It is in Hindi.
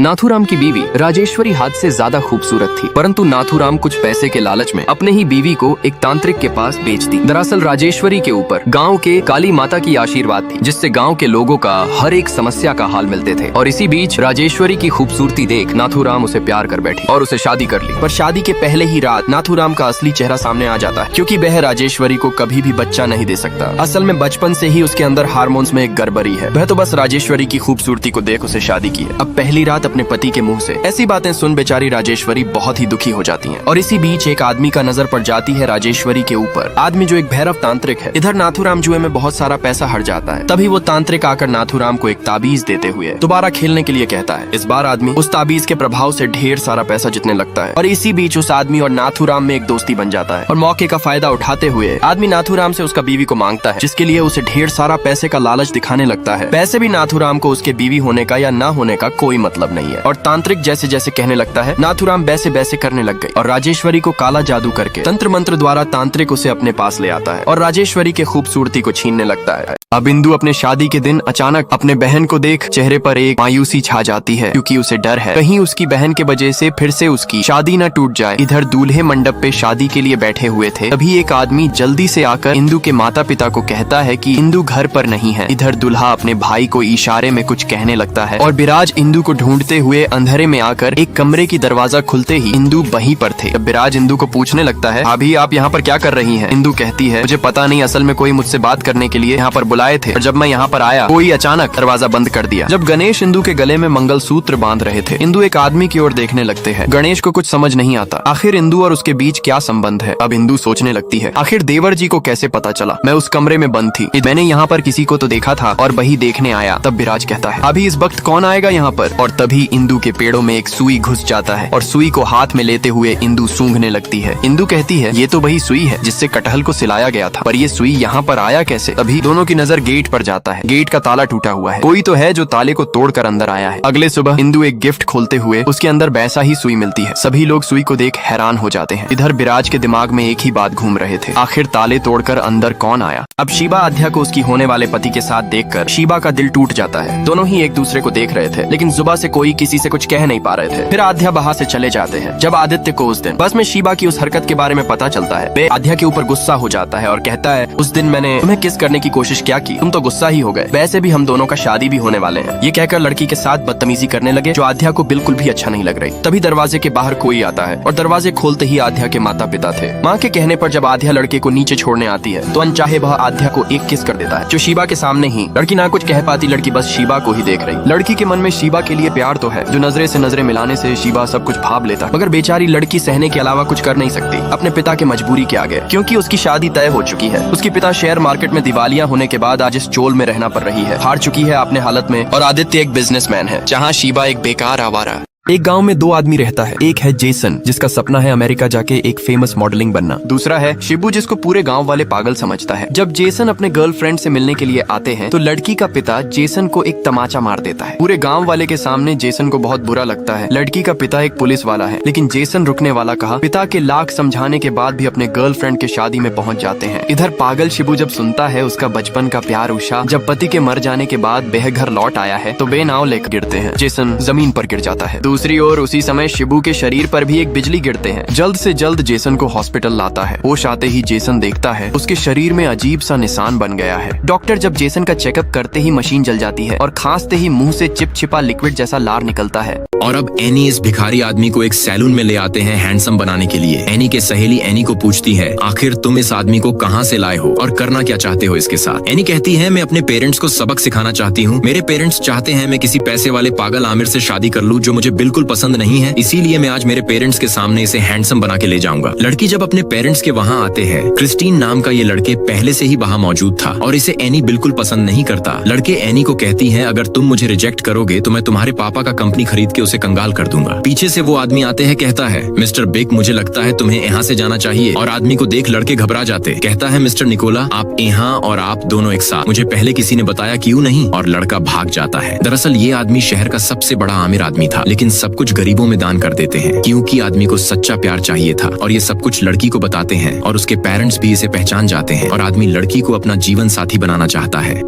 नाथूराम की बीवी राजेश्वरी हाथ से ज्यादा खूबसूरत थी, परंतु नाथूराम कुछ पैसे के लालच में अपने ही बीवी को एक तांत्रिक के पास बेच दी। दरअसल राजेश्वरी के ऊपर गांव के काली माता की आशीर्वाद थी, जिससे गांव के लोगों का हर एक समस्या का हाल मिलते थे। और इसी बीच राजेश्वरी की खूबसूरती देख नाथूराम उसे प्यार कर बैठी और उसे शादी कर ली। पर शादी के पहले ही रात नाथूराम का असली चेहरा सामने आ जाता है, क्योंकि वह राजेश्वरी को कभी भी बच्चा नहीं दे सकता। असल में बचपन से ही उसके अंदर हार्मोन्स में एक गड़बड़ी है। वह तो बस राजेश्वरी की खूबसूरती को देख उसे शादी की है। अब पहली रात अपने पति के मुंह से ऐसी बातें सुन बेचारी राजेश्वरी बहुत ही दुखी हो जाती है। और इसी बीच एक आदमी का नजर पड़ जाती है राजेश्वरी के ऊपर। आदमी जो एक भैरव तांत्रिक है। इधर नाथूराम जुए में बहुत सारा पैसा हट जाता है। तभी वो तांत्रिक आकर नाथूराम को एक ताबीज देते हुए दोबारा खेलने के लिए कहता है। इस बार आदमी उस ताबीज के प्रभाव से ढेर सारा पैसा जीतने लगता है। और इसी बीच उस आदमी और नाथूराम में एक दोस्ती बन जाता है। और मौके का फायदा उठाते हुए आदमी नाथूराम से उसका बीवी को मांगता है, जिसके लिए उसे ढेर सारा पैसे का लालच दिखाने लगता है। पैसे भी नाथूराम को उसके बीवी होने का या ना होने का कोई मतलब नहीं है। और तांत्रिक जैसे जैसे कहने लगता है, नाथूराम वैसे वैसे करने लग गई और राजेश्वरी को काला जादू करके तंत्र मंत्र द्वारा तांत्रिक उसे अपने पास ले आता है और राजेश्वरी के खूबसूरती को छीनने लगता है। अब इंदु अपने शादी के दिन अचानक अपने बहन को देख चेहरे पर एक मायूसी छा जाती है, क्योंकि उसे डर है कहीं उसकी बहन के वजह से फिर से उसकी शादी न टूट जाए। इधर दूल्हे मंडप पे शादी के लिए बैठे हुए थे, तभी एक आदमी जल्दी से आकर इंदु के माता पिता को कहता है कि इंदु घर पर नहीं है। इधर दुल्हा अपने भाई को इशारे में कुछ कहने लगता है और बिराज इंदु को ढूंढते हुए अंधेरे में आकर एक कमरे की दरवाजा खुलते ही इंदु वहीं पर थे। बिराज इंदु को पूछने लगता है, अभी आप यहाँ पर क्या कर रही हैं? इंदु कहती है, मुझे पता नहीं, असल में कोई मुझसे बात करने के लिए यहाँ पर बुलाए थे और जब मैं यहाँ पर आया कोई अचानक दरवाजा बंद कर दिया। जब गणेश इंदु के गले में मंगलसूत्र बांध रहे थे, इंदु एक आदमी की ओर देखने लगते हैं। गणेश को कुछ समझ नहीं आता, आखिर इंदु और उसके बीच क्या संबंध है। अब इंदु सोचने लगती है, आखिर देवर जी को कैसे पता चला? मैं उस कमरे में बंद थी, मैंने यहाँ पर किसी को तो देखा था और वही देखने आया। तब बिराज कहता है, अभी इस वक्त कौन आएगा यहाँ पर? और तभी इंदु के पेड़ों में एक सुई घुस जाता है और सुई को हाथ में लेते हुए इंदु सूंघने लगती है। इंदु कहती है, ये तो वही सुई है जिससे कटहल को सिलाया गया था, पर ये सुई यहाँ पर आया कैसे? तभी दोनों की नजर गेट पर जाता है। गेट का ताला टूटा हुआ है, कोई तो है जो ताले को तोड़कर अंदर आया है। अगले सुबह इंदु एक गिफ्ट खोलते हुए उसके अंदर वैसा ही सुई मिलती है। सभी लोग सुई को देख हैरान हो जाते हैं। इधर बिराज के दिमाग में एक ही बात घूम रहे थे, आखिर ताले तोड़कर अंदर कौन आया? अब शिबा आध्या को उसकी होने वाले पति के साथ देखकर शिबा का दिल टूट जाता है। दोनों ही एक दूसरे को देख रहे थे, लेकिन जुबान से कोई किसी से कुछ कह नहीं पा रहे थे। फिर आध्या वहाँ से चले जाते हैं। जब आदित्य को उस दिन बस में शिबा की उस हरकत के बारे में पता चलता है, वे आध्या के ऊपर गुस्सा हो जाता है और कहता है, उस दिन मैंने तुम्हें किस करने की कोशिश क्या की, तुम तो गुस्सा ही हो गए। वैसे भी हम दोनों का शादी भी होने वाले हैं। ये कहकर लड़की के साथ बदतमीजी करने लगे, जो आध्या को बिल्कुल भी अच्छा नहीं लग रही। तभी दरवाजे के बाहर कोई आता है और दरवाजे खोलते ही आध्या के माता पिता थे। माँ के कहने पर जब आध्या लड़के को नीचे छोड़ने आती है, तो अनचाहे वह आध्या को एक किस कर देता है, जो शिबा के सामने ही। लड़की ना कुछ कह पाती, लड़की बस शिबा को ही देख रही। लड़की के मन में शिबा के लिए प्यार तो है, जो नजरे से नजरे मिलाने से शिबा सब कुछ भाप लेता, मगर बेचारी लड़की सहने के अलावा कुछ कर नहीं सकती अपने पिता के मजबूरी के आगे, क्योंकि उसकी शादी तय हो चुकी है। उसकी पिता शेयर मार्केट में दिवालिया होने के बाद आज इस चोल में रहना पड़ रही है, हार चुकी है अपने हालत में। और आदित्य एक बिजनेसमैन है, जहाँ शिबा एक बेकार आवारा। एक गांव में दो आदमी रहता है। एक है जेसन, जिसका सपना है अमेरिका जाके एक फेमस मॉडलिंग बनना। दूसरा है शिबू, जिसको पूरे गांव वाले पागल समझता है। जब जेसन अपने गर्लफ्रेंड से मिलने के लिए आते हैं, तो लड़की का पिता जेसन को एक तमाचा मार देता है। पूरे गांव वाले के सामने जेसन को बहुत बुरा लगता है। लड़की का पिता एक पुलिस वाला है, लेकिन जेसन रुकने वाला कहा। पिता के लाख समझाने के बाद भी अपने गर्लफ्रेंड के शादी में पहुंच जाते हैं। इधर पागल शिबू जब सुनता है उसका बचपन का प्यार उषा जब पति के मर जाने के बाद बेघर लौट आया है, तो वे नाव लेकर गिरते हैं। जेसन जमीन पर गिर जाता है। दूसरी ओर उसी समय शिबू के शरीर पर भी एक बिजली गिरते हैं। जल्द से जल्द जेसन को हॉस्पिटल लाता है। होश आते ही जेसन देखता है उसके शरीर में अजीब सा निशान बन गया है। डॉक्टर जब जेसन का चेकअप करते ही मशीन जल जाती है और खांसते ही मुंह से चिपचिपा लिक्विड जैसा लार निकलता है। और अब एनी इस भिखारी आदमी को एक सैलून में ले आते हैं हैंडसम बनाने के लिए। एनी के सहेली एनी को पूछती है, आखिर तुम इस आदमी को कहाँ से लाए हो और करना क्या चाहते हो इसके साथ? एनी कहती है, मैं अपने पेरेंट्स को सबक सिखाना चाहती हूँ। मेरे पेरेंट्स चाहते हैं मैं किसी पैसे वाले पागल आमिर से शादी कर लूँ, जो मुझे बिल्कुल पसंद नहीं है। इसीलिए मैं आज मेरे पेरेंट्स के सामने इसे हैंडसम बना के ले जाऊंगा। लड़की जब अपने पेरेंट्स के वहाँ आते हैं, क्रिस्टीन नाम का ये लड़के पहले से ही वहाँ मौजूद था और इसे एनी बिल्कुल पसंद नहीं करता। लड़के एनी को कहती है, अगर तुम मुझे रिजेक्ट करोगे तो मैं तुम्हारे पापा का कंपनी खरीद के उसे कंगाल कर दूंगा। पीछे से वो आदमी आते हैं, कहता है, मिस्टर बिग, मुझे लगता है तुम्हें यहाँ से जाना चाहिए। और आदमी को देख लड़के घबरा जाते। कहता है, मिस्टर निकोला, आप यहाँ और आप दोनों एक साथ, मुझे पहले किसी ने बताया क्यों नहीं? और लड़का भाग जाता है। दरअसल ये आदमी शहर का सबसे बड़ा आमिर आदमी था, लेकिन सब कुछ गरीबों में दान कर देते हैं, क्योंकि आदमी को सच्चा प्यार चाहिए था। और ये सब कुछ लड़की को बताते हैं और उसके पेरेंट्स भी इसे पहचान जाते हैं और आदमी लड़की को अपना जीवन साथी बनाना चाहता है।